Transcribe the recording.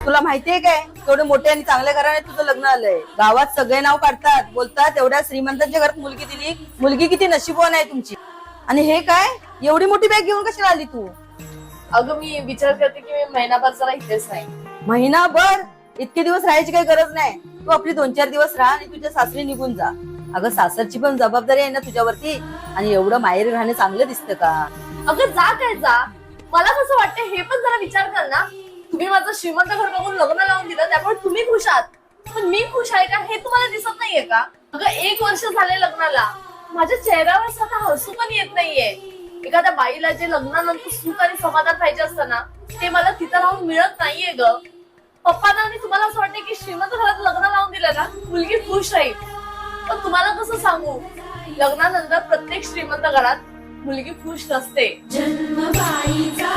तुला माहितीये काय तेवढे मोठे आणि चांगल्या घराने तुझं लग्न आलंय. गावात सगळे नाव काढतात, बोलतात एवढ्या श्रीमंतांच्या घरात मुलगी दिली, मुलगी किती नशीबवान आहे तुमची. आणि हे काय एवढी मोठी बॅग घेऊन कशाला आली तू? अगं मी विचार करते की मी महिनाभर जरा इथेच नाही. महिनाभर? इतके दिवस राहायची काही गरज नाही. तू आपली 2-4 दिवस राहा आणि तुझ्या सासरी निघून जा. अगं सासरची पण जबाबदारी आहे ना तुझ्यावरती. आणि एवढं माहेर राहणे चांगलं दिसतं का? अगं जा काय जा, मला कसं वाटतं हे पण जरा विचार कर ना. तुम्ही माझं श्रीमंत घर बघून लग्न लावून दिलं, त्यामुळे तुम्ही खुश आहात, पण मी खुश आहे का हे तुम्हाला दिसत नाहीये का? अगं 1 वर्ष झाले लग्नाला, माझ्या चेहऱ्यावर स्वतः हसू पण येत नाहीये. एखाद्या बाईला जे लग्नानंतर सुख आणि समाधान पाहिजे असतं ना, ते मला तिथं राहून मिळत नाहीये ग. पप्पांना आणि तुम्हाला असं वाटतं की श्रीमंत घरात लग्न लावून दिलं ना मुलगी खुश राहील, पण तुम्हाला कसं सांगू, लग्नानंतर प्रत्येक श्रीमंत घरात मुलगी खुश नसते. जन्मबाईचा